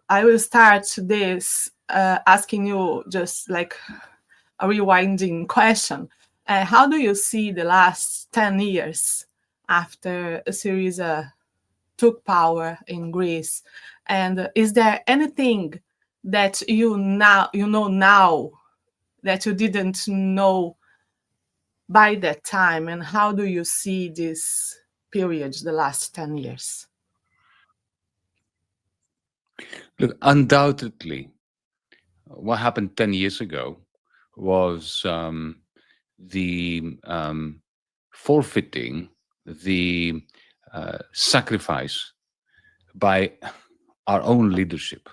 I will start this asking you just like a rewinding question. How do you see the last 10 years after Syriza took power in Greece? And is there anything that you know now that you didn't know by that time? And how do you see this period, the last 10 years? Look, undoubtedly, what happened 10 years ago was the forfeiting, the sacrifice by our own leadership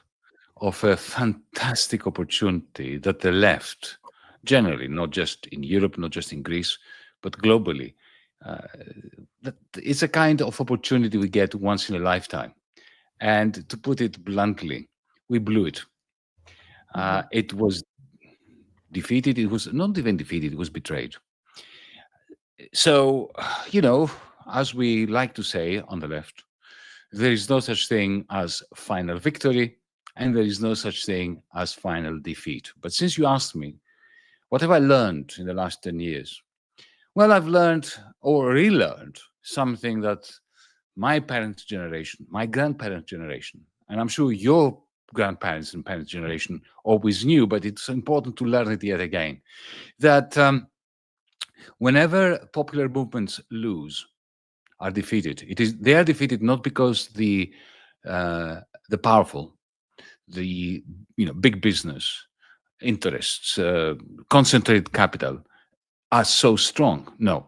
of a fantastic opportunity that the left, generally, not just in Europe, not just in Greece, but globally, that it's a kind of opportunity we get once in a lifetime. And to put it bluntly, we blew it. It was defeated. It was not even defeated. It was betrayed. So, as we like to say on the left, there is no such thing as final victory, and there is no such thing as final defeat. But since you asked me, what have I learned in the last 10 years? Well, I've learned or relearned something that my parents' generation, my grandparents' generation, and I'm sure your grandparents and parents' generation always knew, but it's important to learn it yet again, that whenever popular movements lose, are defeated, they are defeated not because the powerful, the big business interests, concentrated capital are so strong. No,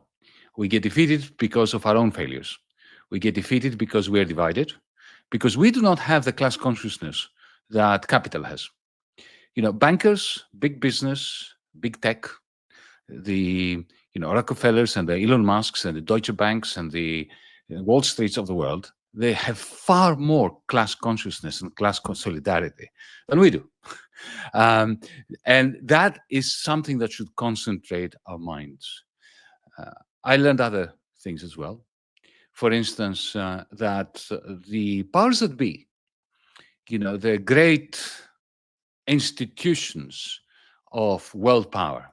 we get defeated because of our own failures. We get defeated because we are divided, because we do not have the class consciousness that capital has. Bankers, big business, big tech, the Rockefellers and the Elon Musks and the Deutsche Banks and the Wall Streets of the world, they have far more class consciousness and class solidarity than we do. And that is something that should concentrate our minds. I learned other things as well. For instance, that the powers that be, the great institutions of world power,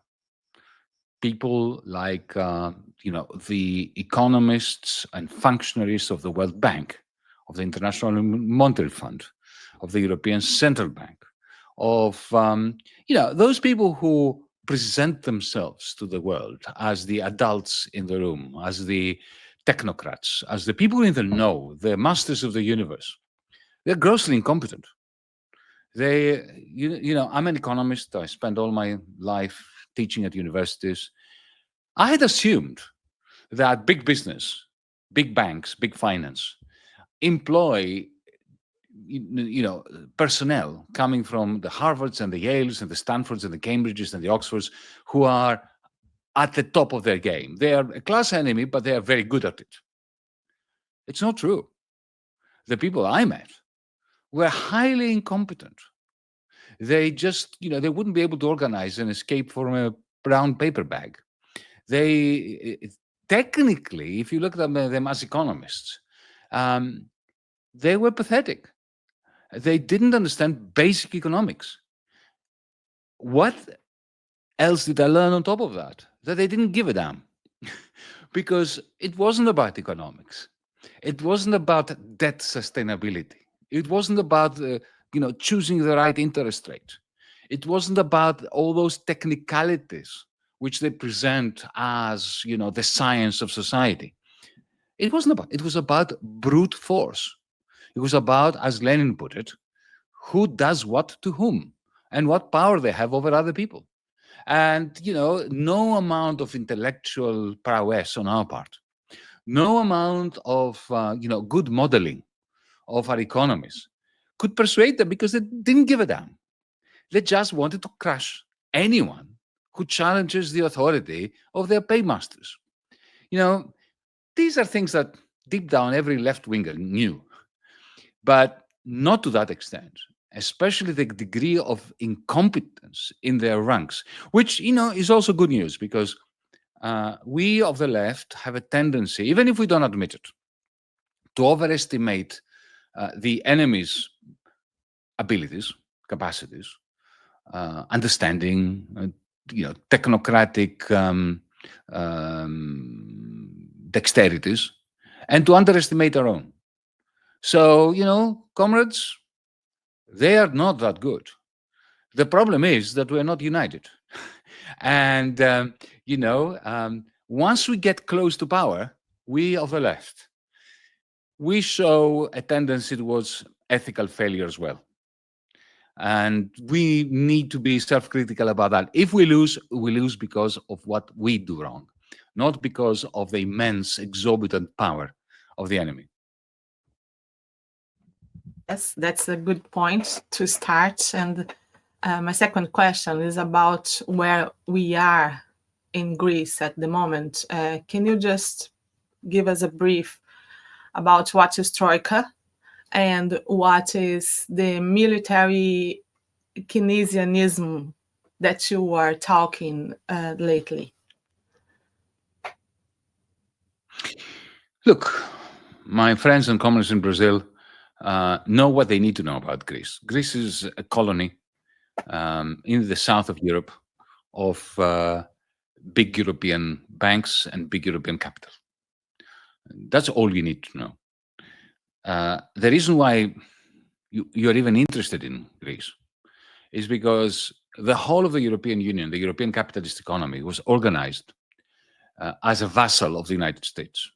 people like, the economists and functionaries of the World Bank, of the International Monetary Fund, of the European Central Bank, of, those people who present themselves to the world as the adults in the room, as the technocrats, as the people in the know, the masters of the universe. They're grossly incompetent. I'm an economist. I spent all my life teaching at universities. I had assumed that big business, big banks, big finance employ personnel coming from the Harvards and the Yales and the Stanfords and the Cambridges and the Oxfords who are at the top of their game. They are a class enemy, but they are very good at it. It's not true. The people I met were highly incompetent. They just, they wouldn't be able to organize an escape from a brown paper bag. They, technically, if you look at them as economists, they were pathetic. They didn't understand basic economics. What else did I learn on top of that? That they didn't give a damn. Because it wasn't about economics. It wasn't about debt sustainability. It wasn't about, choosing the right interest rate. It wasn't about all those technicalities which they present as, the science of society. It wasn't about. It was about brute force. It was about, as Lenin put it, who does what to whom and what power they have over other people. And, no amount of intellectual prowess on our part, no amount of, good modeling of our economies could persuade them, because they didn't give a damn. They just wanted to crush anyone who challenges the authority of their paymasters. These are things that deep down every left-winger knew, but not to that extent, especially the degree of incompetence in their ranks, which, is also good news, because we of the left have a tendency, even if we don't admit it, to overestimate the enemy's abilities, capacities, understanding, technocratic dexterities, and to underestimate our own. So, comrades, they are not that good. The problem is that we're not united. And, once we get close to power, we of the left, we show a tendency towards ethical failure as well. And we need to be self-critical about that. If we lose, we lose because of what we do wrong, not because of the immense, exorbitant power of the enemy. Yes, that's a good point to start. And my second question is about where we are in Greece at the moment. Can you just give us a brief about what is Troika and what is the military Keynesianism that you are talking lately? Look, my friends and comrades in Brazil know what they need to know about Greece. Greece is a colony in the south of Europe of big European banks and big European capital. That's all you need to know. The reason why you're even interested in Greece is because the whole of the European Union, the European capitalist economy, was organized as a vassal of the United States,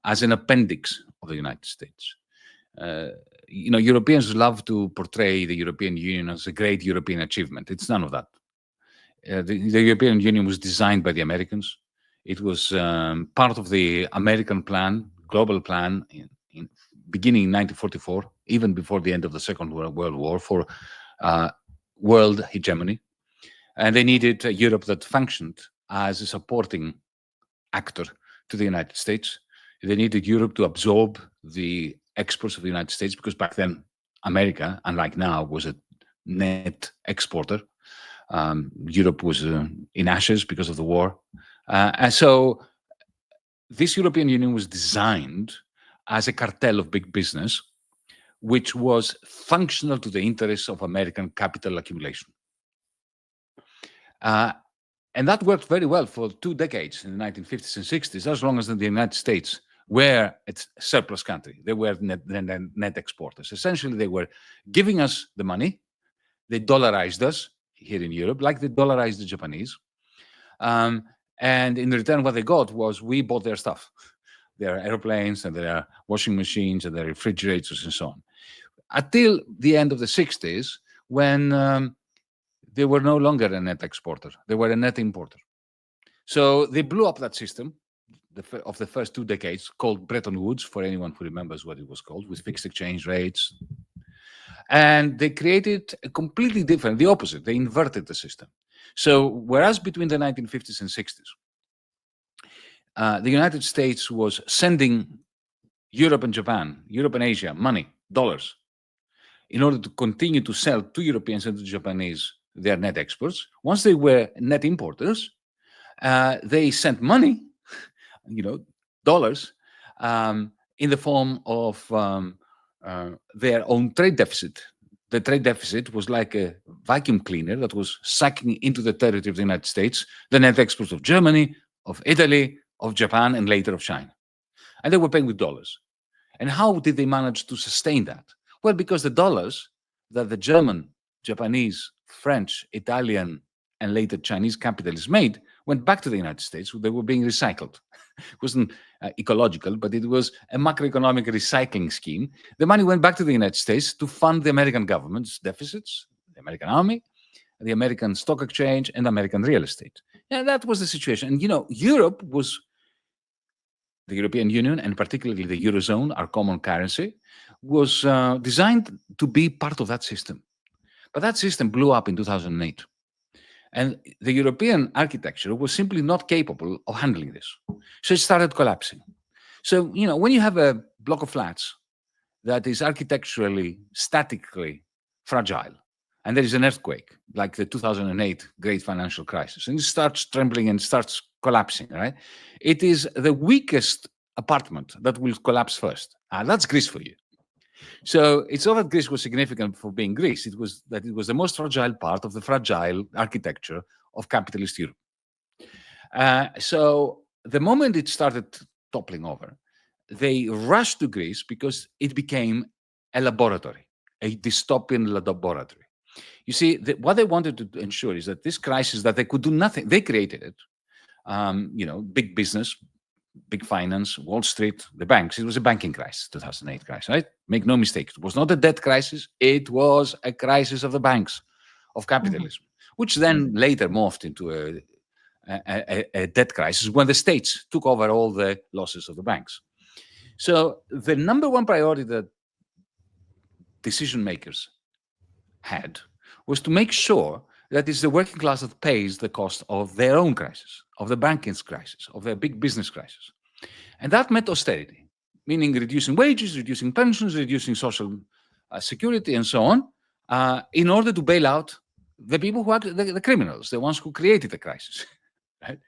as an appendix of the United States. Europeans love to portray the European Union as a great European achievement. It's none of that. The European Union was designed by the Americans. It was part of the American plan, global plan, in beginning in 1944, even before the end of the Second World War, for world hegemony. And they needed a Europe that functioned as a supporting actor to the United States. They needed Europe to absorb the exports of the United States, because back then America, unlike now, was a net exporter. Europe was in ashes because of the war. And so this European Union was designed as a cartel of big business, which was functional to the interests of American capital accumulation. And that worked very well for 2 decades in the 1950s and 60s, as long as the United States were a surplus country. They were net exporters. Essentially, they were giving us the money. They dollarized us here in Europe, like they dollarized the Japanese. And in return, what they got was we bought their stuff, their airplanes and their washing machines and their refrigerators and so on. Until the end of the 60s, when they were no longer a net exporter. They were a net importer. So they blew up that system of the first 2 decades, called Bretton Woods, for anyone who remembers what it was called, with fixed exchange rates. And they created a completely different, the opposite. They inverted the system. So whereas between the 1950s and 60s, the United States was sending Europe and Japan, Europe and Asia, money, dollars, in order to continue to sell to Europeans and to Japanese their net exports. Once they were net importers, they sent money, dollars, in the form of their own trade deficit. The trade deficit was like a vacuum cleaner that was sucking into the territory of the United States the net exports of Germany, of Italy, of Japan, and later of China. And they were paying with dollars. And how did they manage to sustain that? Well, because the dollars that the German, Japanese, French, Italian, and later Chinese capitalists made went back to the United States. They were being recycled. It wasn't ecological, but it was a macroeconomic recycling scheme. The money went back to the United States to fund the American government's deficits, the American army, the American stock exchange, and American real estate. And that was the situation. And, Europe was, the European Union, and particularly the Eurozone, our common currency, was designed to be part of that system. But that system blew up in 2008. And the European architecture was simply not capable of handling this. So it started collapsing. So, when you have a block of flats that is architecturally, statically fragile, and there is an earthquake, like the 2008 great financial crisis, and it starts trembling and starts collapsing, right? It is the weakest apartment that will collapse first. That's Greece for you. So it's not that Greece was significant for being Greece. It was that it was the most fragile part of the fragile architecture of capitalist Europe. So the moment it started toppling over, they rushed to Greece because it became a laboratory, a dystopian laboratory. You see, what they wanted to ensure is that this crisis that they could do nothing, they created it. Big business, big finance, Wall Street, the banks. It was a banking crisis, 2008 crisis, right? Make no mistake. It was not a debt crisis. It was a crisis of the banks, of capitalism, which then later morphed into a debt crisis when the states took over all the losses of the banks. So the number one priority that decision makers had was to make sure that it's the working class that pays the cost of their own crisis, of the banking crisis, of their big business crisis. And that meant austerity, meaning reducing wages, reducing pensions, reducing social security, and so on, in order to bail out the people who are the criminals, the ones who created the crisis. Right?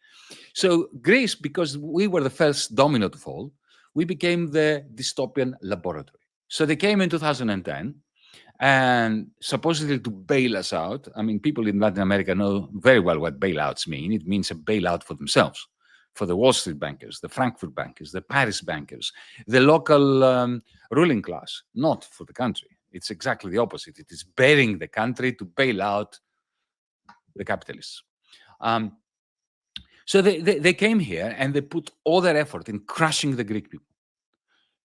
So Greece, because we were the first domino to fall, we became the dystopian laboratory. So they came in 2010, and supposedly to bail us out. I mean, people in Latin America know very well what bailouts mean. It means a bailout for themselves, for the Wall Street bankers, the Frankfurt bankers, the Paris bankers, the local ruling class, not for the country. It's exactly the opposite. It is burying the country to bail out the capitalists. So they came here and they put all their effort in crushing the Greek people.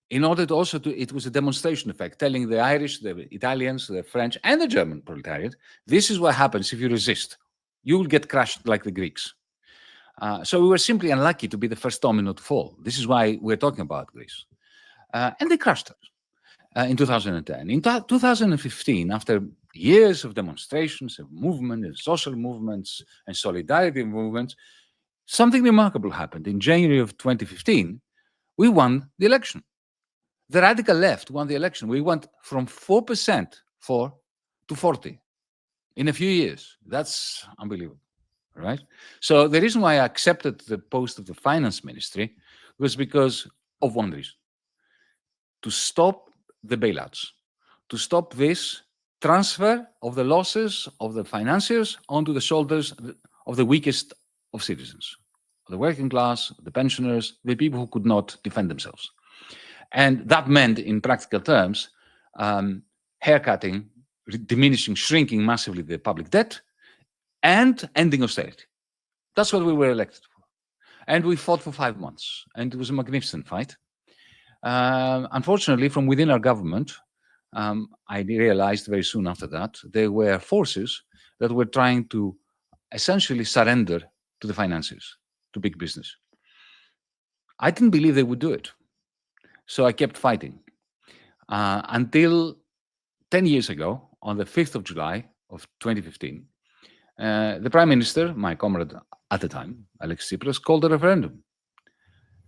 In order to also it was a demonstration effect, telling the Irish, the Italians, the French, and the German proletariat, this is what happens if you resist. You will get crushed like the Greeks. So we were simply unlucky to be the first domino to fall. This is why we're talking about Greece. And they crushed us in 2010. In 2015, after years of demonstrations, of movement, and social movements, and solidarity movements, something remarkable happened. In January of 2015, we won the election. The radical left won the election. We went from 4% to 40 in a few years. That's unbelievable, right? So the reason why I accepted the post of the finance ministry was because of one reason: to stop the bailouts, to stop this transfer of the losses of the financiers onto the shoulders of the weakest of citizens, the working class, the pensioners, the people who could not defend themselves. And that meant, in practical terms, haircutting, diminishing, shrinking massively the public debt, and ending austerity. That's what we were elected for. And we fought for 5 months, and it was a magnificent fight. Unfortunately, from within our government, I realized very soon after that, there were forces that were trying to essentially surrender to the financiers, to big business. I didn't believe they would do it. So I kept fighting until 10 years ago, on the 5th of July of 2015, the Prime Minister, my comrade at the time, Alex Tsipras, called a referendum.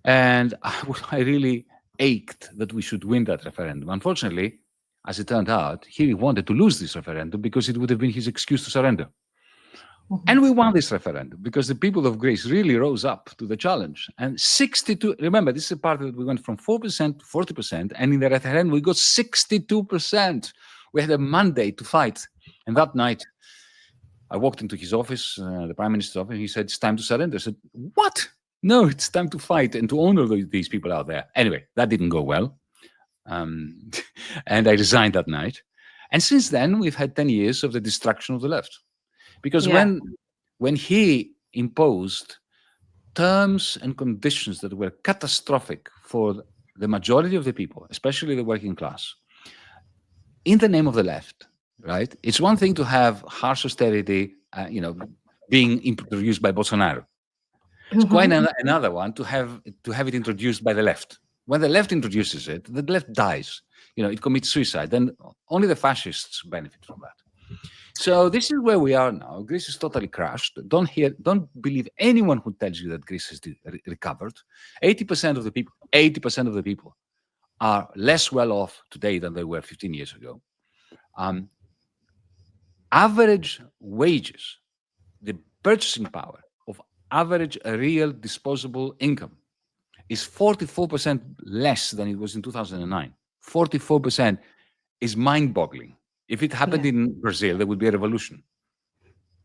And I really ached that we should win that referendum. Unfortunately, as it turned out, he wanted to lose this referendum because it would have been his excuse to surrender. And we won this referendum because the people of Greece really rose up to the challenge. And 62, remember, this is a part that we went from 4% to 40%, and in the referendum, we got 62%. We had a mandate to fight. And that night, I walked into his office, the Prime Minister's office, and he said, it's time to surrender. I said, what? No, it's time to fight and to honor these people out there. Anyway, that didn't go well. And I resigned that night. And since then, we've had 10 years of the destruction of the left. Because when he imposed terms and conditions that were catastrophic for the majority of the people, especially the working class, in the name of the left, right? It's one thing to have harsh austerity, being introduced by Bolsonaro. It's quite another one to have it introduced by the left. When the left introduces it, the left dies. It commits suicide. Then only the fascists benefit from that. So this is where we are now. Greece is totally crashed. Don't believe anyone who tells you that Greece has recovered. 80% of the people are less well off today than they were 15 years ago. Average wages, the purchasing power of average real disposable income is 44% less than it was in 2009. 44% is mind-boggling. If it happened in Brazil, there would be a revolution.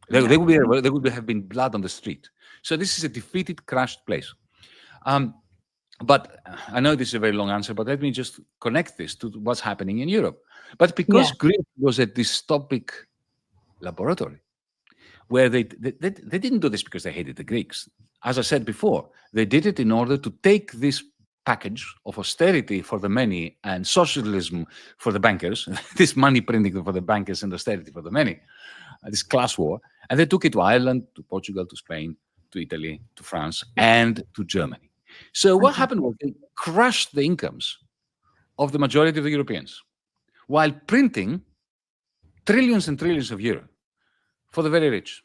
There would have been blood on the street. So this is a defeated, crushed place. But I know this is a very long answer, but let me just connect this to what's happening in Europe. But because Greece was a dystopic laboratory, where they didn't do this because they hated the Greeks. As I said before, they did it in order to take this package of austerity for the many and socialism for the bankers, this money printing for the bankers and austerity for the many, this class war, and they took it to Ireland, to Portugal, to Spain, to Italy, to France, and to Germany. So what happened was they crushed the incomes of the majority of the Europeans while printing trillions and trillions of euros for the very rich.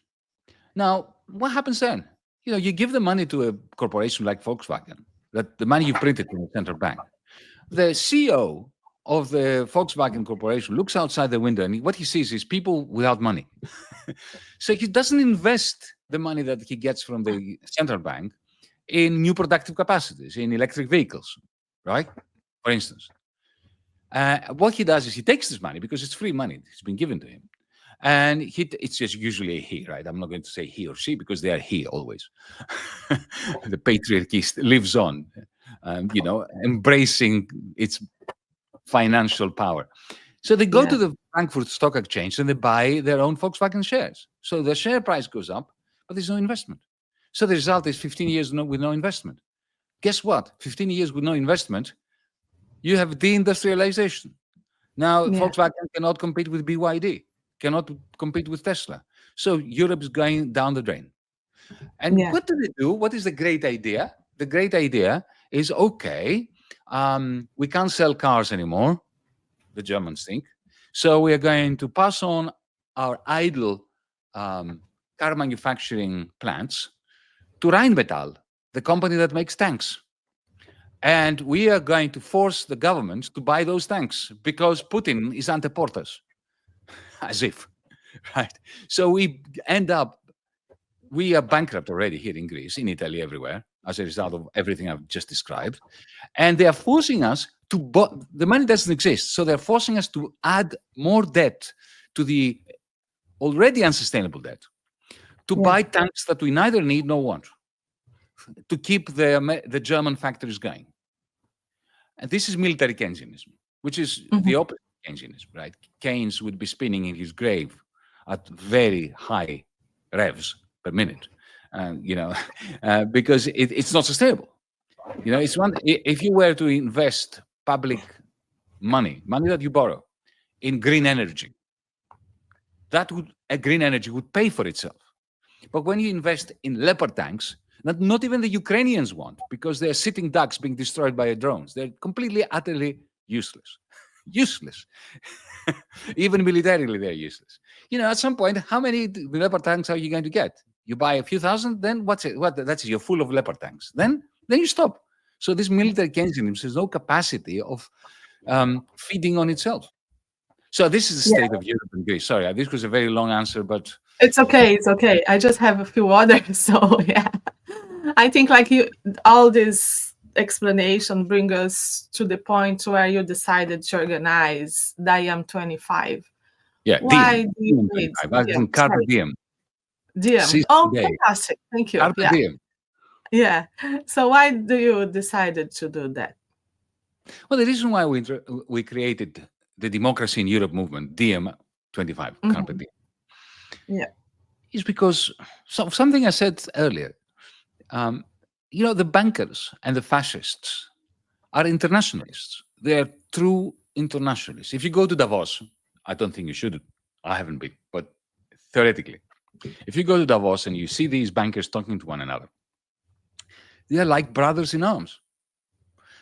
Now, what happens then? You give the money to a corporation like Volkswagen, that the money you printed from the central bank. The CEO of the Volkswagen Corporation looks outside the window and what he sees is people without money. So he doesn't invest the money that he gets from the central bank in new productive capacities, in electric vehicles, right? For instance. What he does is he takes this money because it's free money. It's been given to him. And it's just usually a he, right? I'm not going to say he or she because they are he always. The patriarchy lives on, embracing its financial power. So they go to the Frankfurt Stock Exchange and they buy their own Volkswagen shares. So the share price goes up, but there's no investment. So the result is 15 years with no investment. Guess what? 15 years with no investment, you have deindustrialization. Now, Volkswagen cannot compete with BYD, cannot compete with Tesla. So Europe is going down the drain. And what do they do? What is the great idea? The great idea is, okay, we can't sell cars anymore, the Germans think. So we are going to pass on our idle car manufacturing plants to Rheinmetall, the company that makes tanks. And we are going to force the government to buy those tanks because Putin is ante portas, as if, right? So we are bankrupt already here in Greece, in Italy, everywhere, as a result of everything I've just described. And they are forcing us to, the money doesn't exist. So they're forcing us to add more debt to the already unsustainable debt, to buy tanks that we neither need nor want, to keep the German factories going. And this is military Keynesianism, which is the opposite of Keynesianism, right? Keynes would be spinning in his grave at very high revs per minute, because it's not sustainable. It's one. If you were to invest public money that you borrow, in green energy, green energy would pay for itself. But when you invest in Leopard tanks, not even the Ukrainians want, because they're sitting ducks being destroyed by drones. They're completely, utterly useless. Useless. Even militarily, they're useless. At some point, how many Leopard tanks are you going to get? You buy a few thousand, then what's it? That's it, you're full of Leopard tanks. Then you stop. So this military Keynesianism has no capacity of feeding on itself. So this is the state of Europe and Greece. Sorry, this was a very long answer, but it's okay. It's okay. I just have a few others. So I think all this explanation bring us to the point where you decided to organize Diem 25. Yeah, why do you need? Carpe diem. Diem. Oh, fantastic! Thank you. Carpe diem. Yeah. So why do you decided to do that? Well, the reason why we created the Democracy in Europe movement, Diem 25, Carpe Diem, is because something I said earlier. The bankers and the fascists are internationalists. They are true internationalists. If you go to Davos, I don't think you should. I haven't been, but theoretically, if you go to Davos and you see these bankers talking to one another, they are like brothers in arms.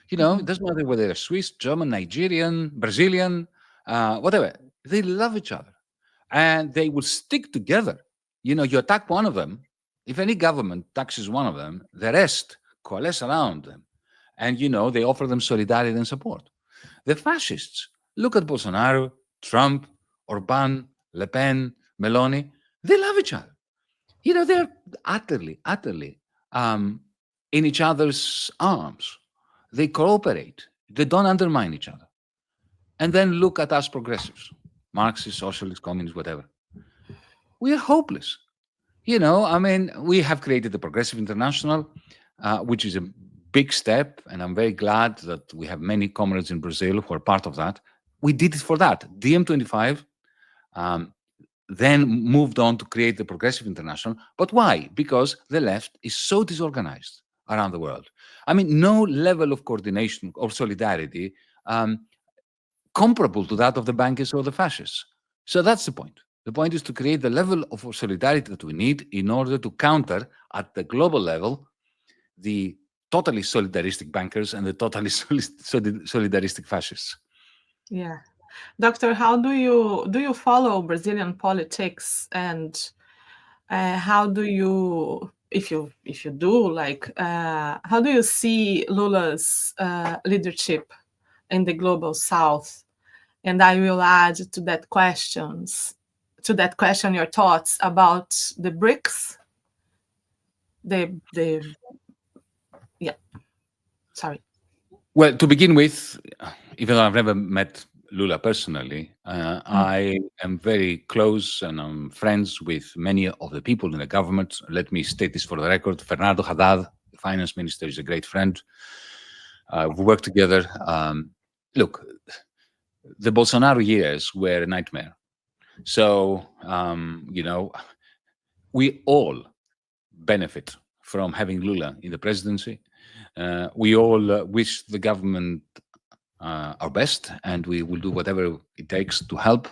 It doesn't matter whether they're Swiss, German, Nigerian, Brazilian, whatever. They love each other, and they will stick together. You attack one of them. If any government taxes one of them, the rest coalesce around them. And, they offer them solidarity and support. The fascists, look at Bolsonaro, Trump, Orban, Le Pen, Meloni. They love each other. They're utterly in each other's arms. They cooperate. They don't undermine each other. and then look at us progressives, Marxists, socialists, communists, whatever. We are hopeless. You know, I mean, we have created the Progressive International, which is a big step, and I'm very glad that we have many comrades in Brazil who are part of that. We did it for that. DiEM25 then moved on to create the Progressive International. But why? Because the left is so disorganized around the world. I mean, no level of coordination or solidarity comparable to that of the bankers or the fascists. So that's the point. The point is to create the level of solidarity that we need in order to counter, at the global level, the totally solidaristic bankers and the totally solidaristic fascists. Yeah. Doctor, how do you follow Brazilian politics, and how do you, if you do, like, how do you see Lula's leadership in the global South? And I will add to that question your thoughts about the BRICS. Sorry. Well, to begin with, even though I've never met Lula personally, I am very close and I'm friends with many of the people in the government. Let me state this for the record. Fernando Haddad, the finance minister, is a great friend. We work together. Look, the Bolsonaro years were a nightmare. So, you know, we all benefit from having Lula in the presidency. We all wish the government our best, and we will do whatever it takes to help,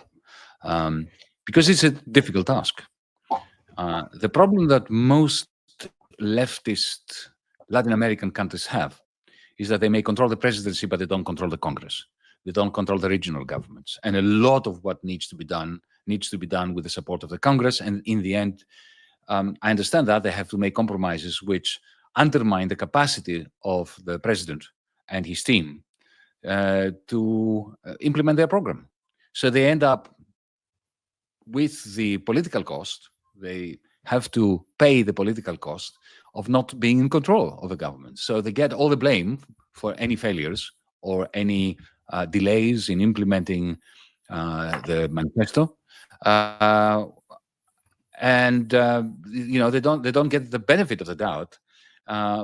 because it's a difficult task. The problem that most leftist Latin American countries have is that they may control the presidency, but they don't control the Congress. They don't control the regional governments. And a lot of what needs to be done with the support of the Congress. And in the end, I understand that they have to make compromises which undermine the capacity of the president and his team to implement their program. So they end up with the political cost. They have to pay the political cost of not being in control of the government. So they get all the blame for any failures or any delays in implementing the manifesto. You know, they don't get the benefit of the doubt,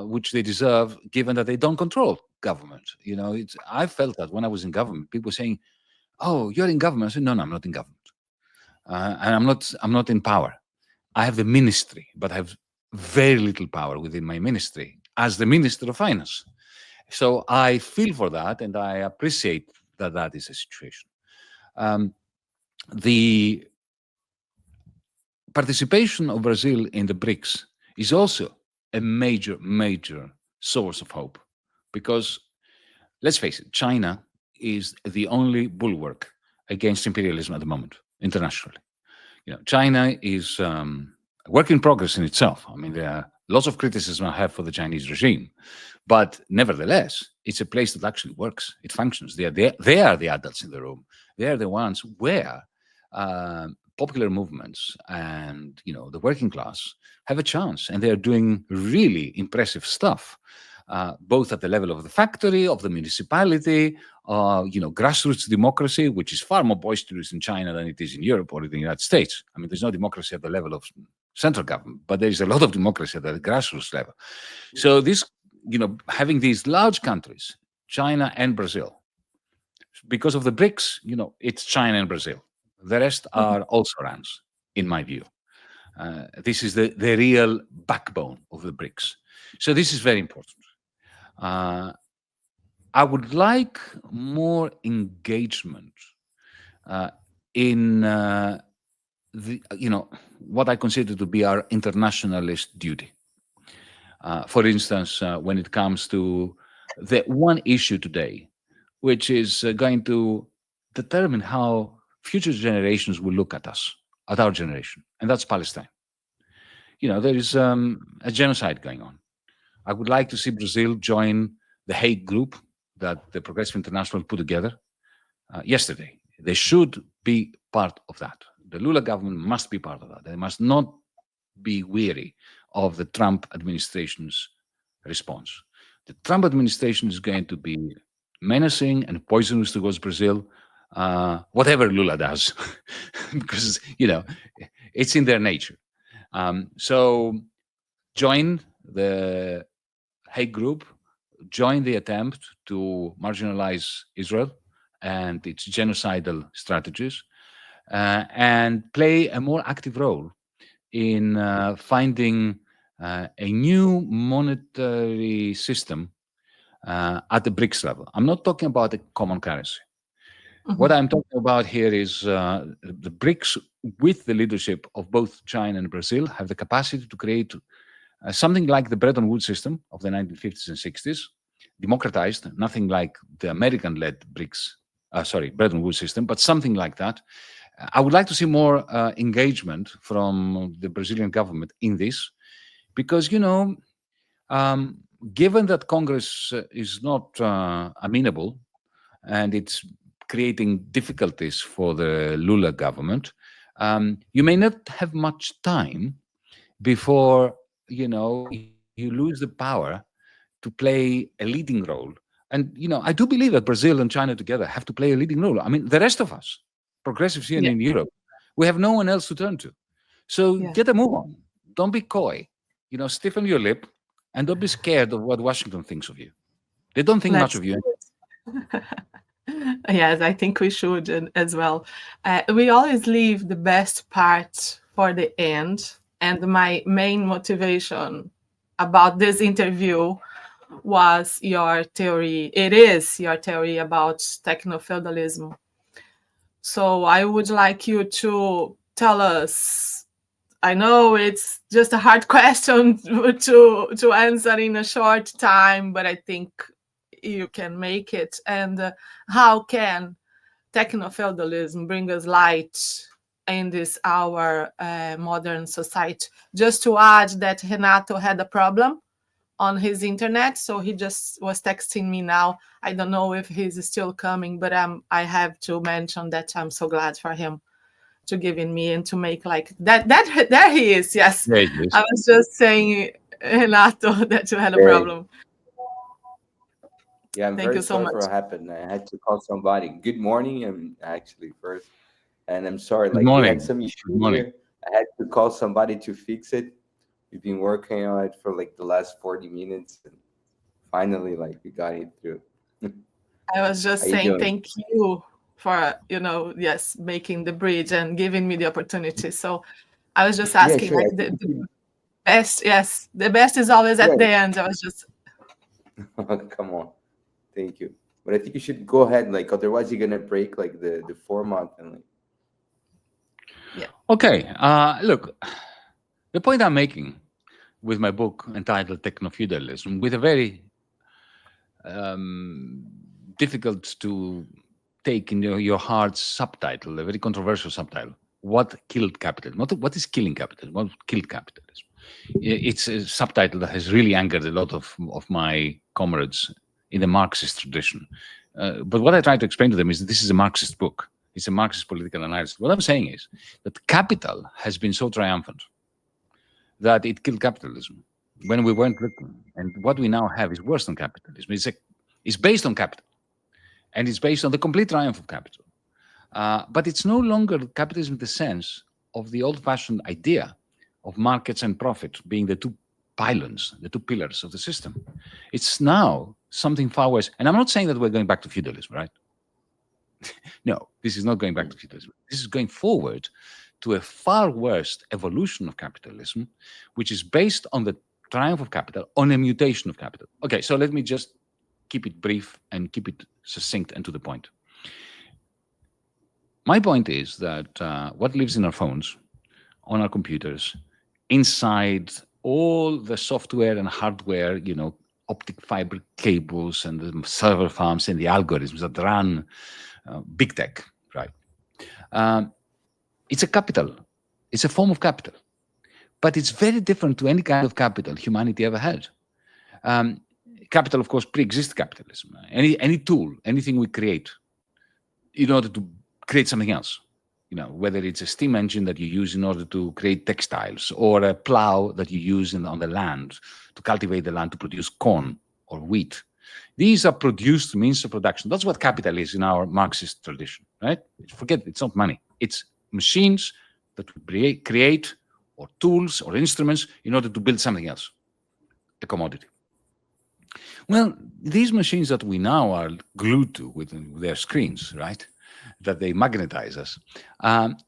which they deserve, given that they don't control government. You know, I felt that when I was in government, people were saying, "Oh, you're in government." I said, "No, I'm not in government, and I'm not in power. I have the ministry, but I have very little power within my ministry as the Minister of Finance." So I feel for that, and I appreciate that that is a situation. The participation of Brazil in the BRICS is also a major, major source of hope, because let's face it, China is the only bulwark against imperialism at the moment internationally. You know, China is a work in progress in itself. I mean, there are lots of criticism I have for the Chinese regime, but nevertheless, it's a place that actually works. It functions. They are the adults in the room. They are the ones where popular movements and, you know, the working class have a chance, and they're doing really impressive stuff, both at the level of the factory, of the municipality, you know, grassroots democracy, which is far more boisterous in China than it is in Europe or in the United States. I mean, there's no democracy at the level of central government, but there is a lot of democracy at the grassroots level. So this, you know, having these large countries, China and Brazil, because of the BRICS, you know, it's China and Brazil. The rest are also rans, in my view. This is the real backbone of the BRICS. So this is very important. I would like more engagement in you know, what I consider to be our internationalist duty. For instance, when it comes to the one issue today, which is going to determine how future generations will look at us, at our generation, and that's Palestine. You know, there is a genocide going on. I would like to see Brazil join the Hague group that the Progressive International put together yesterday. They should be part of that. The Lula government must be part of that. They must not be weary of the Trump administration's response. The Trump administration is going to be menacing and poisonous towards Brazil whatever Lula does, because, it's in their nature. So join the hate group, join the attempt to marginalize Israel and its genocidal strategies, and play a more active role in finding a new monetary system at the BRICS level. I'm not talking about a common currency. What I'm talking about here is the BRICS, with the leadership of both China and Brazil, have the capacity to create something like the Bretton Woods system of the 1950s and 60s, democratized, nothing like the American-led Bretton Woods system, but something like that. I would like to see more engagement from the Brazilian government in this, because, given that Congress is not amenable, and it's creating difficulties for the Lula government, you may not have much time before, you lose the power to play a leading role. And, I do believe that Brazil and China together have to play a leading role. I mean, the rest of us, progressives here in Europe, we have no one else to turn to. So get a move on. Don't be coy. Stiffen your lip, and don't be scared of what Washington thinks of you. They don't think much of you. Yes, I think we should as well. We always leave the best part for the end. And my main motivation about this interview was your theory. It is your theory about tecnofeudalism. So I would like you to tell us. I know it's just a hard question to answer in a short time, but I think you can make it. And how can tecnofeudalism bring us light in this our modern society? Just to add that Renato had a problem on his internet, so he just was texting me now. I don't know if he's still coming, but I have to mention that I'm so glad for him to give in me and to make like that. There he is. Yes, There he is. I was just saying, Renato, that you had a problem. Yeah, I'm very sorry for what happened. I had to call somebody. Good morning, actually first, and I'm sorry. Good morning. We had some issue here. I had to call somebody to fix it. We've been working on it for the last 40 minutes, and finally, we got it through. I was just saying thank you for making the bridge and giving me the opportunity. So I was just asking, sure. the best. Yes, the best is always at the end. I was just. Come on. Thank you. But I think you should go ahead, otherwise you're gonna break the format and Okay. Look, the point I'm making with my book entitled Tecnofeudalism, with a very difficult to take in your heart subtitle, a very controversial subtitle: What killed capitalism? What is killing capitalism? What killed capitalism? It's a subtitle that has really angered a lot of my comrades in the Marxist tradition. But what I try to explain to them is that this is a Marxist book. It's a Marxist political analysis. What I'm saying is that capital has been so triumphant that it killed capitalism when we weren't looking. And what we now have is worse than capitalism. It's based on capital. And it's based on the complete triumph of capital. But it's no longer capitalism in the sense of the old-fashioned idea of markets and profit being the two pylons, the two pillars of the system. It's now something far worse. And I'm not saying that we're going back to feudalism, right? No, this is not going back to feudalism. This is going forward to a far worse evolution of capitalism, which is based on the triumph of capital, on a mutation of capital. Okay, so let me just keep it brief and keep it succinct and to the point. My point is that what lives in our phones, on our computers, inside all the software and hardware, optic fiber cables and the server farms and the algorithms that run big tech, right? It's a capital. It's a form of capital. But it's very different to any kind of capital humanity ever had. Capital, of course, pre-exists capitalism. Any tool, anything we create in order to create something else, whether it's a steam engine that you use in order to create textiles, or a plow that you use on the land to cultivate the land to produce corn or wheat, These are produced means of production. That's what capital is in our Marxist tradition, right? Forget it, it's not money. It's machines that we create, or tools or instruments in order to build something else, a commodity. Well, these machines that we now are glued to with their screens, right, that they magnetize us,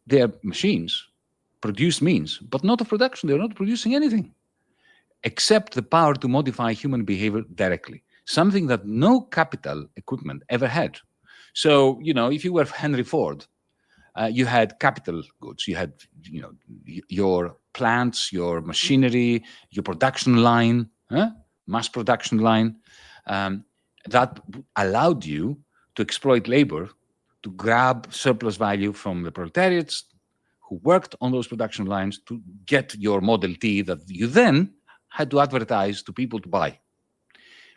they're machines, produce means, but not of production. They're not producing anything except the power to modify human behavior directly, something that no capital equipment ever had. So, if you were Henry Ford, you had capital goods. You had, your plants, your machinery, your production line, mass production line, that allowed you to exploit labor, to grab surplus value from the proletariats who worked on those production lines to get your Model T that you then had to advertise to people to buy.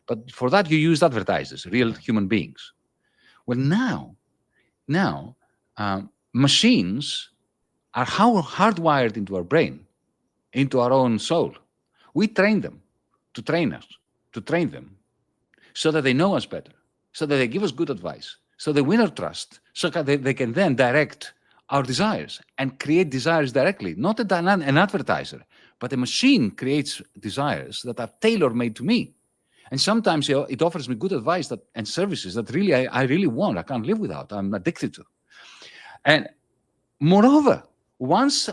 But for that, you used advertisers, real human beings. Well, now, machines are hardwired into our brain, into our own soul. We train them to train us, to train them, so that they know us better, so that they give us good advice, so they win our trust, so that they can then direct our desires and create desires directly. Not an advertiser, but a machine creates desires that are tailor-made to me. And sometimes it offers me good advice and services that really I really want. I can't live without. I'm addicted to. And moreover, once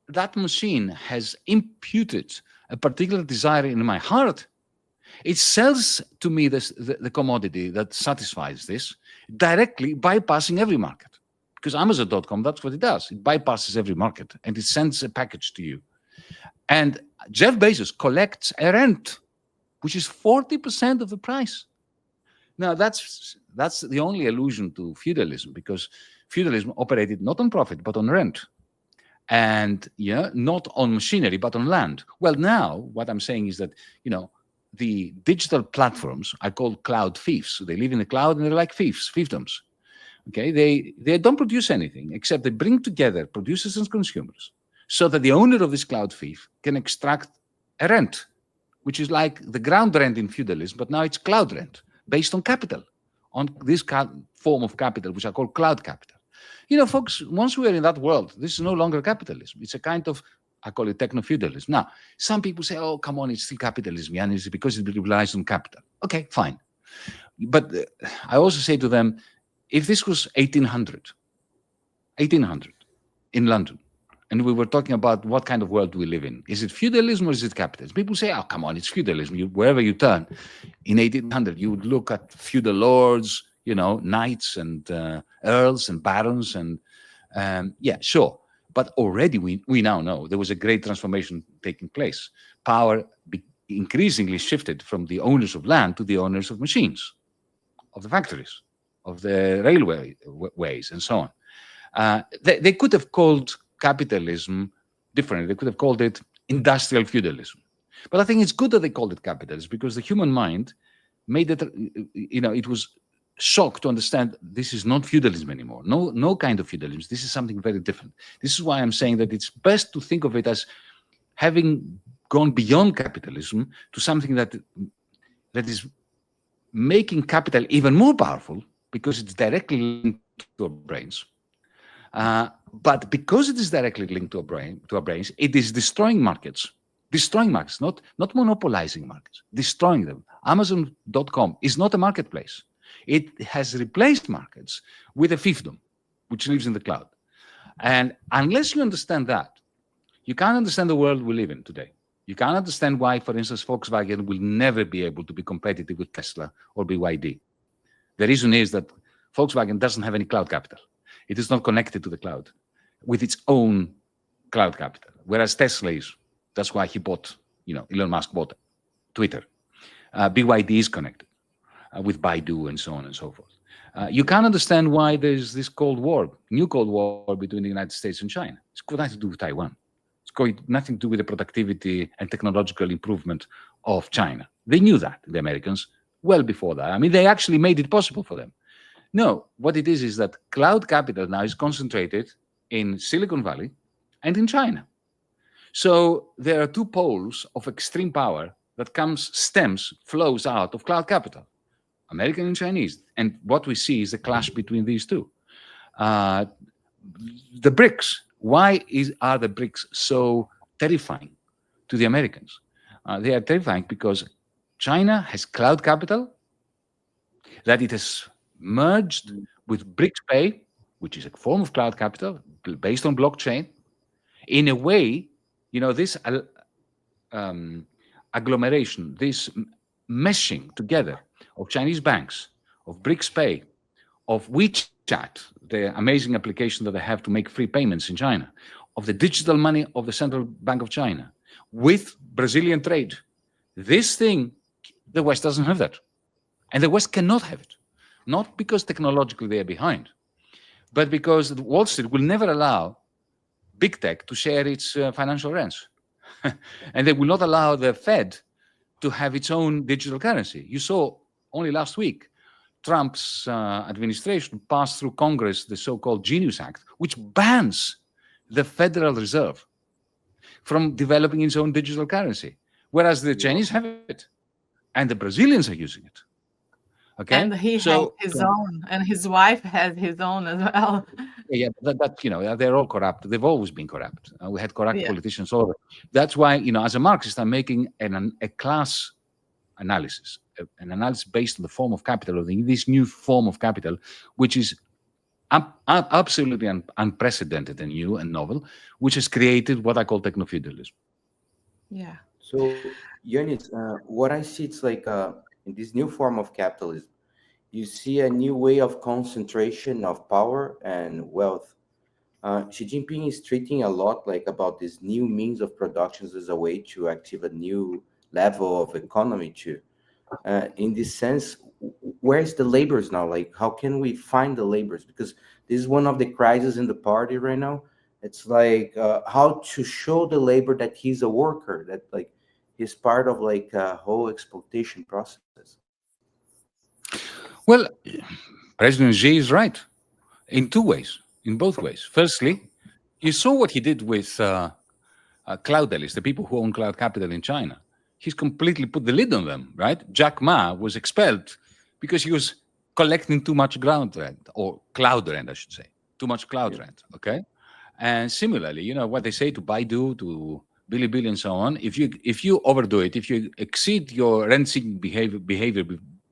that machine has imputed a particular desire in my heart, it sells to me the commodity that satisfies this directly, bypassing every market. Because Amazon.com, that's what it does. It bypasses every market and it sends a package to you. And Jeff Bezos collects a rent, which is 40% of the price. Now, that's the only allusion to feudalism, because feudalism operated not on profit, but on rent. And not on machinery, but on land. Well, now, what I'm saying is that, the digital platforms are called cloud thieves. So they live in the cloud and they're like thieves, fiefdoms. Okay, they don't produce anything except they bring together producers and consumers so that the owner of this cloud thief can extract a rent, which is like the ground rent in feudalism, but now it's cloud rent based on capital, on this form of capital, which I call cloud capital. Folks, once we are in that world, this is no longer capitalism. It's a kind of, I call it tecnofeudalism. Now, some people say, oh, come on, it's still capitalism, Yanis, because it relies on capital. Okay, fine. But I also say to them, if this was 1800 in London, and we were talking about what kind of world do we live in, is it feudalism or is it capitalism? People say, oh, come on, it's feudalism. Wherever you turn, in 1800, you would look at feudal lords, knights and earls and barons, and yeah, sure. But already we now know there was a great transformation taking place. Power increasingly shifted from the owners of land to the owners of machines, of the factories, of the railways, and so on. They could have called capitalism differently. They could have called it industrial feudalism. But I think it's good that they called it capitalism, because the human mind made it, it was shocked to understand this is not feudalism anymore. No kind of feudalism. This is something very different. This is why I'm saying that it's best to think of it as having gone beyond capitalism to something that is making capital even more powerful, because it's directly linked to our brains. But because it is directly linked to our brains, it is destroying markets, not monopolizing markets, destroying them. Amazon.com is not a marketplace. It has replaced markets with a fiefdom, which lives in the cloud. And unless you understand that, you can't understand the world we live in today. You can't understand why, for instance, Volkswagen will never be able to be competitive with Tesla or BYD. The reason is that Volkswagen doesn't have any cloud capital. It is not connected to the cloud with its own cloud capital, whereas Tesla is. That's why he bought, Elon Musk bought Twitter. BYD is connected with Baidu and so on and so forth. You can't understand why there's this new Cold War between the United States and China. It's got nothing to do with Taiwan. It's got nothing to do with the productivity and technological improvement of China. They knew that, the Americans, well before that. I mean, they actually made it possible for them. No, what it is that cloud capital now is concentrated in Silicon Valley and in China. So there are two poles of extreme power that flows out of cloud capital. American and Chinese. And what we see is the clash between these two. The BRICS. Why are the BRICS so terrifying to the Americans? They are terrifying because China has cloud capital that it has merged with BRICS Pay, which is a form of cloud capital based on blockchain. In a way, this agglomeration, this meshing together of Chinese banks, of BRICS Pay, of WeChat, the amazing application that they have to make free payments in China, of the digital money of the Central Bank of China, with Brazilian trade. This thing, the West doesn't have that. And the West cannot have it. Not because technologically they are behind, but because Wall Street will never allow big tech to share its financial rents. And they will not allow the Fed to have its own digital currency. You saw only last week, Trump's administration passed through Congress the so-called Genius Act, which bans the Federal Reserve from developing its own digital currency, whereas the Chinese have it, and the Brazilians are using it. Okay, and he has his own, and his wife has his own as well. Yeah, they're all corrupt. They've always been corrupt. We had corrupt politicians all over. That's why, as a Marxist, I'm making a class analysis, an analysis based on the form of capital, or this new form of capital, which is absolutely unprecedented and new and novel, which has created what I call tecnofeudalism. Yeah. So, Yanis, what I see, it's like in this new form of capitalism, you see a new way of concentration of power and wealth. Xi Jinping is treating a lot like about this new means of productions as a way to achieve a new level of economy too. In this sense, where's the laborers now? Like, how can we find the laborers? Because this is one of the crises in the party right now. It's like how to show the labor that he's a worker, that like he's part of like a whole exploitation process. Well, President Xi is right in both ways. Firstly, you saw what he did with cloud elites, the people who own cloud capital in China. He's completely put the lid on them, right? Jack Ma was expelled because he was collecting too much ground rent, or cloud rent, I should say, too much cloud rent, okay? And similarly, what they say to Baidu, to Bilibili and so on, if you overdo it, if you exceed your rent-seeking behavior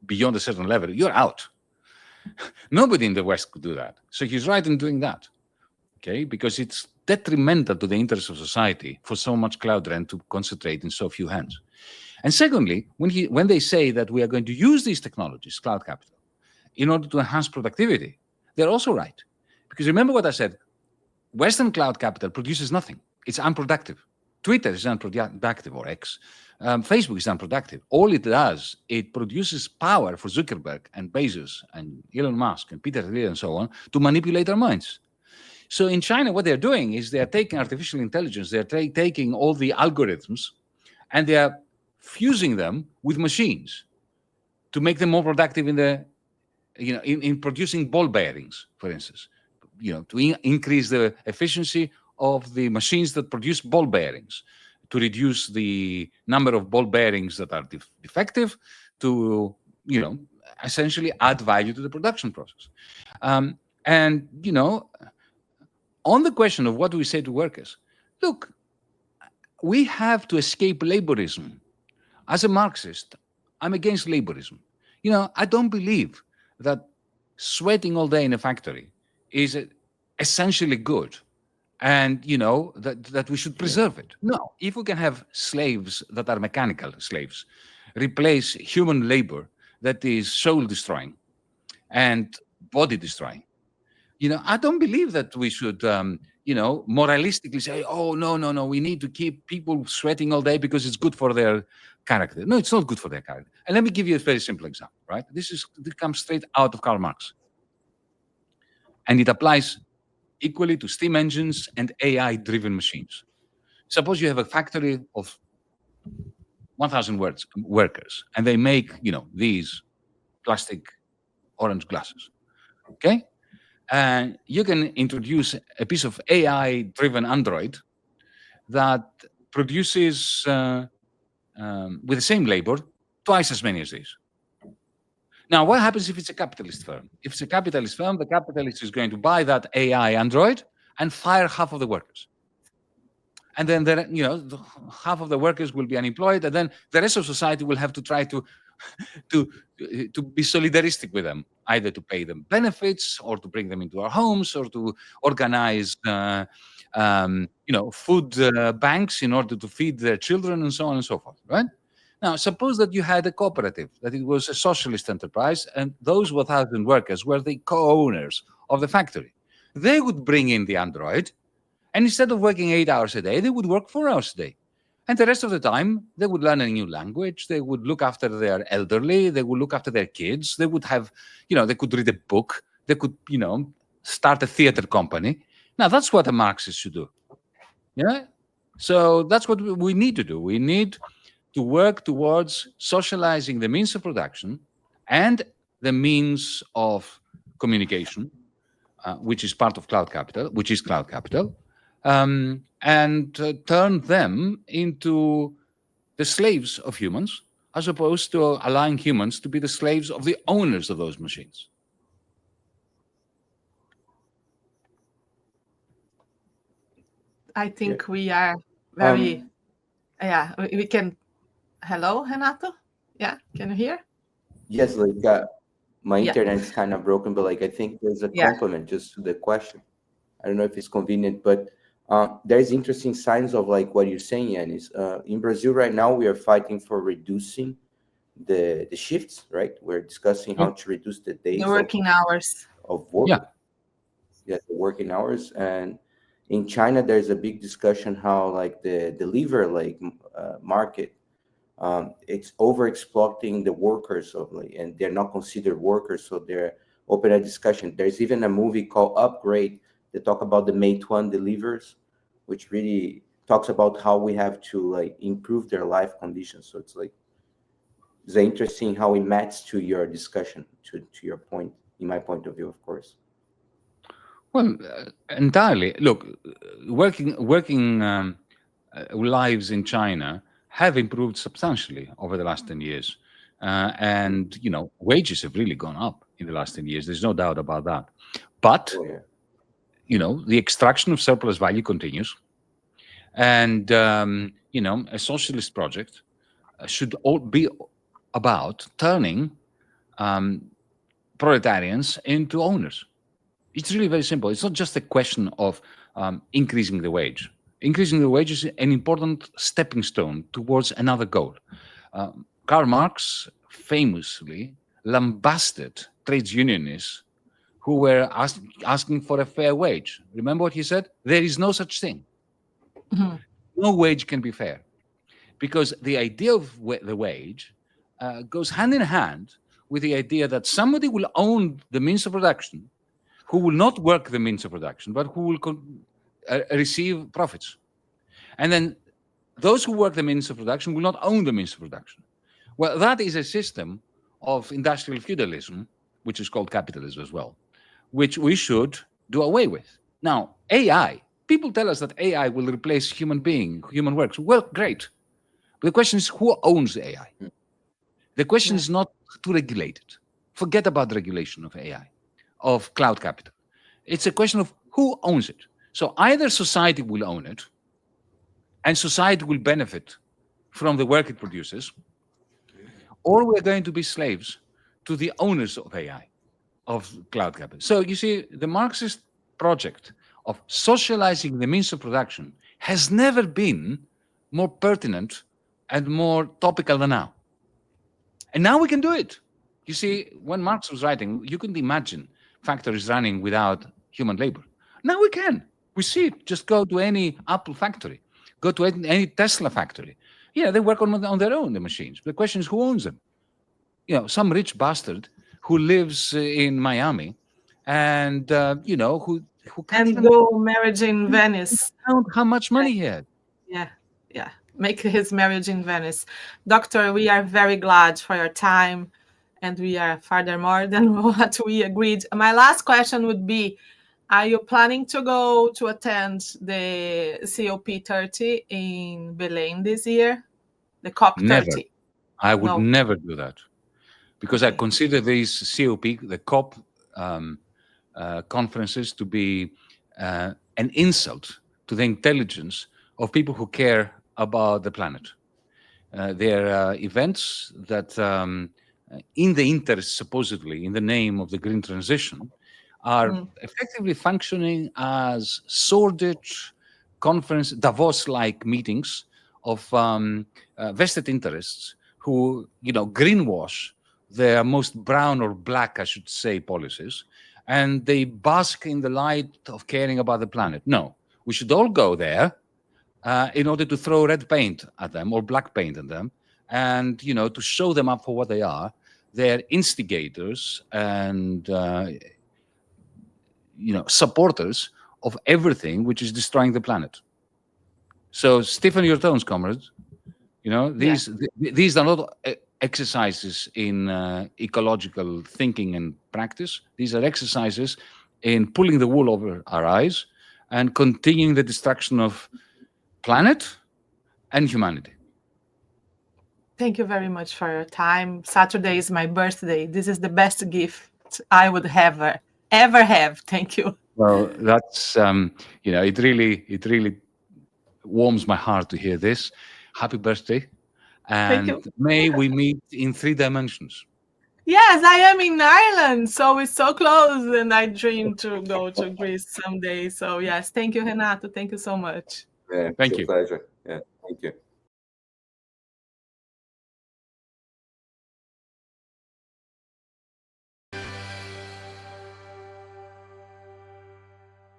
beyond a certain level, you're out. Nobody in the West could do that. So he's right in doing that, okay? Because it's detrimental to the interests of society for so much cloud rent to concentrate in so few hands. And secondly, when they say that we are going to use these technologies, cloud capital, in order to enhance productivity, they're also right. Because remember what I said, Western cloud capital produces nothing. It's unproductive. Twitter is unproductive, or X. Facebook is unproductive. All it does, it produces power for Zuckerberg and Bezos and Elon Musk and Peter Thiel and so on to manipulate our minds. So in China, what they're doing is they're taking artificial intelligence, they're taking all the algorithms, and they are fusing them with machines to make them more productive in producing ball bearings, for instance, to increase the efficiency of the machines that produce ball bearings, to reduce the number of ball bearings that are defective, to essentially add value to the production process. And on the question of what do we say to workers, look, we have to escape laborism. As a Marxist, I'm against laborism. I don't believe that sweating all day in a factory is essentially good, and that we should preserve it. No, if we can have slaves that are mechanical slaves replace human labor that is soul destroying and body destroying, I don't believe that we should moralistically say, oh no, we need to keep people sweating all day because it's good for their character. No, it's not good for their character. And let me give you a very simple example, right? This comes straight out of Karl Marx, and it applies equally to steam engines and AI-driven machines. Suppose you have a factory of 1,000 workers, and they make, these plastic orange glasses, okay? And you can introduce a piece of AI-driven Android that produces, with the same labor, twice as many as these. Now, what happens if it's a capitalist firm? If it's a capitalist firm, the capitalist is going to buy that AI android and fire half of the workers. And then, half of the workers will be unemployed, and then the rest of society will have to try to be solidaristic with them, either to pay them benefits or to bring them into our homes or to organize, food banks in order to feed their children and so on and so forth, right? Now, suppose that you had a cooperative, that it was a socialist enterprise, and those 1,000 workers were the co-owners of the factory. They would bring in the android, and instead of working 8 hours a day, they would work 4 hours a day. And the rest of the time, they would learn a new language. They would look after their elderly. They would look after their kids. They would have, they could read a book. They could, start a theater company. Now, that's what a Marxist should do. Yeah? So that's what we need to do. We need to work towards socializing the means of production and the means of communication, which is part of cloud capital, and turn them into the slaves of humans, as opposed to allowing humans to be the slaves of the owners of those machines. I think we are very, we can. Hello, Renato? Yeah, can you hear? Yes, my internet is kind of broken, but I think there's a complement just to the question. I don't know if it's convenient, but there's interesting signs of what you're saying, Yanis. In Brazil right now, we are fighting for reducing the shifts, right? We're discussing how to reduce the days, the working hours of work. Yeah, the working hours. And in China, there's a big discussion how the liver market, it's over-exploiting the workers and they're not considered workers, so they're open a discussion. There's even a movie called Upgrade that talk about the Meituan delivers, which really talks about how we have to improve their life conditions. So it's interesting how it matches to your discussion, to your point, in my point of view, of course. Well, entirely. Look, working lives in China have improved substantially over the last 10 years. And, wages have really gone up in the last 10 years. There's no doubt about that. But, the extraction of surplus value continues. And, a socialist project should all be about turning proletarians into owners. It's really very simple. It's not just a question of increasing the wage. Increasing the wage is an important stepping stone towards another goal. Karl Marx famously lambasted trades unionists who were asking for a fair wage. Remember what he said? There is no such thing. Mm-hmm. No wage can be fair. Because the idea of the wage goes hand in hand with the idea that somebody will own the means of production, who will not work the means of production, but who will receive profits. And then those who work the means of production will not own the means of production. Well, that is a system of industrial feudalism, which is called capitalism as well, which we should do away with. Now, AI, people tell us that AI will replace human works. Well, great. But the question is, who owns the AI? The question is not to regulate it. Forget about the regulation of AI, of cloud capital. It's a question of who owns it. So either society will own it, and society will benefit from the work it produces, or we're going to be slaves to the owners of AI, of cloud capital. So you see, the Marxist project of socializing the means of production has never been more pertinent and more topical than now. And now we can do it. You see, when Marx was writing, you couldn't imagine factories running without human labor. Now we can. We see it. Just go to any Apple factory. Go to any Tesla factory. Yeah, they work on their own, the machines. The question is, who owns them? Some rich bastard who lives in Miami and, who can't even go marriage in Venice. Count how much money he had. Yeah. Make his marriage in Venice. Doctor, we are very glad for your time, and we are furthermore than what we agreed. My last question would be, are you planning to go to attend the COP30 in Belém this year? The COP30? Never. I would never do that. because I consider these COP, the COP conferences, to be an insult to the intelligence of people who care about the planet. They're events that, in the interest, supposedly, in the name of the green transition, are effectively functioning as sordid conference, Davos-like meetings of vested interests who, greenwash their most brown or black, I should say, policies, and they bask in the light of caring about the planet. No, we should all go there in order to throw red paint at them or black paint at them, and to show them up for what they are. They're instigators and supporters of everything which is destroying the planet. So stiffen your tones, comrades. These are not exercises in ecological thinking and practice. These are exercises in pulling the wool over our eyes and continuing the destruction of planet and humanity. Thank you very much for your time. Saturday is my birthday. This is the best gift I would ever have. Thank you. Well, that's it really warms my heart to hear this. Happy birthday, and may we meet in 3 dimensions. Yes, I am in Ireland, so it's so close, and I dream to go to Greece someday. So yes, thank you, Renato. Thank you so much. Yeah, Thank it's you. a pleasure. Yeah, thank you.